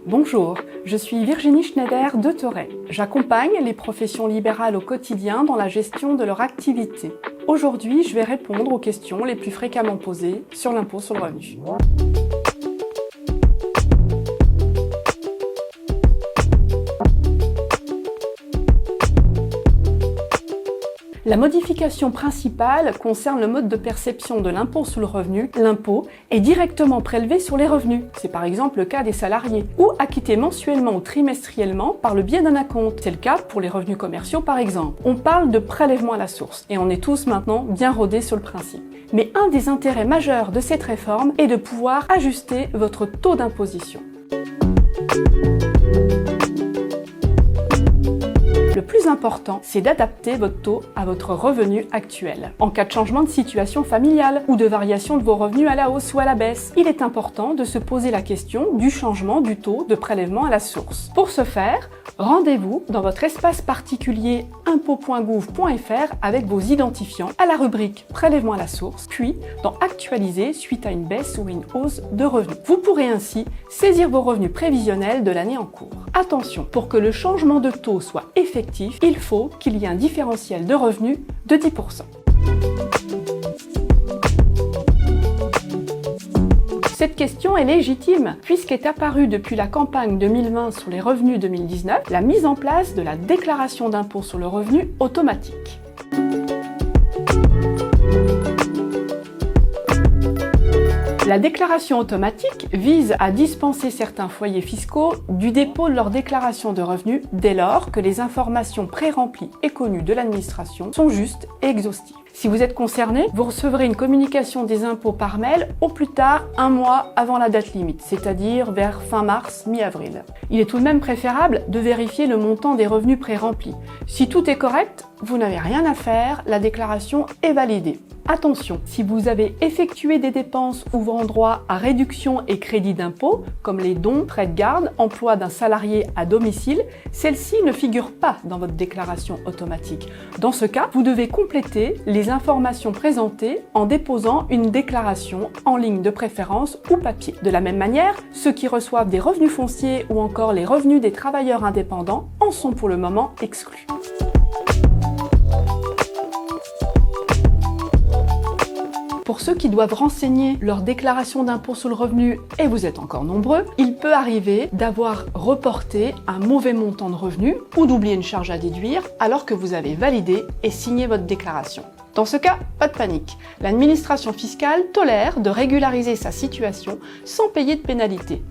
Bonjour, je suis Virginie Schneider de Toray. J'accompagne les professions libérales au quotidien dans la gestion de leur activité. Aujourd'hui, je vais répondre aux questions les plus fréquemment posées sur l'impôt sur le revenu. La modification principale concerne le mode de perception de l'impôt sur le revenu. L'impôt est directement prélevé sur les revenus. C'est par exemple le cas des salariés, ou acquitté mensuellement ou trimestriellement par le biais d'un acompte. C'est le cas pour les revenus commerciaux par exemple. On parle de prélèvement à la source, et on est tous maintenant bien rodés sur le principe. Mais un des intérêts majeurs de cette réforme est de pouvoir ajuster votre taux d'imposition. Le plus important, c'est d'adapter votre taux à votre revenu actuel. En cas de changement de situation familiale ou de variation de vos revenus à la hausse ou à la baisse, il est important de se poser la question du changement du taux de prélèvement à la source. Pour ce faire, rendez-vous dans votre espace particulier impôt.gouv.fr avec vos identifiants à la rubrique prélèvement à la source, puis dans Actualiser suite à une baisse ou une hausse de revenus. Vous pourrez ainsi saisir vos revenus prévisionnels de l'année en cours. Attention, pour que le changement de taux soit effectif, il faut qu'il y ait un différentiel de revenus de 10%. Cette question est légitime, puisqu'est apparue depuis la campagne 2020 sur les revenus 2019 la mise en place de la déclaration d'impôt sur le revenu automatique. La déclaration automatique vise à dispenser certains foyers fiscaux du dépôt de leur déclaration de revenus dès lors que les informations pré-remplies et connues de l'administration sont justes et exhaustives. Si vous êtes concerné, vous recevrez une communication des impôts par mail au plus tard un mois avant la date limite, c'est-à-dire vers fin mars, mi-avril. Il est tout de même préférable de vérifier le montant des revenus pré-remplis. Si tout est correct, vous n'avez rien à faire, la déclaration est validée. Attention, si vous avez effectué des dépenses ouvrant droit à réduction et crédit d'impôt, comme les dons, frais de garde, emploi d'un salarié à domicile, celles-ci ne figurent pas dans votre déclaration automatique. Dans ce cas, vous devez compléter les informations présentées en déposant une déclaration en ligne de préférence ou papier. De la même manière, ceux qui reçoivent des revenus fonciers ou encore les revenus des travailleurs indépendants en sont pour le moment exclus. Pour ceux qui doivent renseigner leur déclaration d'impôt sur le revenu, et vous êtes encore nombreux, il peut arriver d'avoir reporté un mauvais montant de revenus ou d'oublier une charge à déduire alors que vous avez validé et signé votre déclaration. Dans ce cas, pas de panique. L'administration fiscale tolère de régulariser sa situation sans payer de pénalité.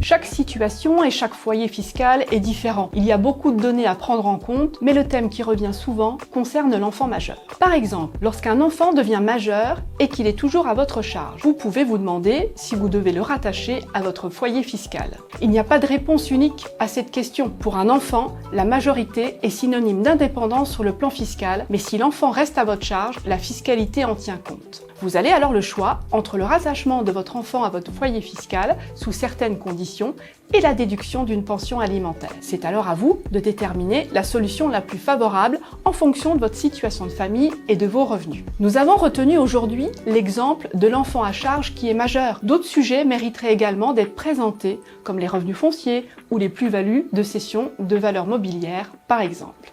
Chaque situation et chaque foyer fiscal est différent. Il y a beaucoup de données à prendre en compte, mais le thème qui revient souvent concerne l'enfant majeur. Par exemple, lorsqu'un enfant devient majeur et qu'il est toujours à votre charge, vous pouvez vous demander si vous devez le rattacher à votre foyer fiscal. Il n'y a pas de réponse unique à cette question. Pour un enfant, la majorité est synonyme d'indépendance sur le plan fiscal, mais si l'enfant reste à votre charge, la fiscalité en tient compte. Vous avez alors le choix entre le rattachement de votre enfant à votre foyer fiscal sous certaines conditions et la déduction d'une pension alimentaire. C'est alors à vous de déterminer la solution la plus favorable en fonction de votre situation de famille et de vos revenus. Nous avons retenu aujourd'hui l'exemple de l'enfant à charge qui est majeur. D'autres sujets mériteraient également d'être présentés, comme les revenus fonciers ou les plus-values de cession de valeurs mobilières, par exemple.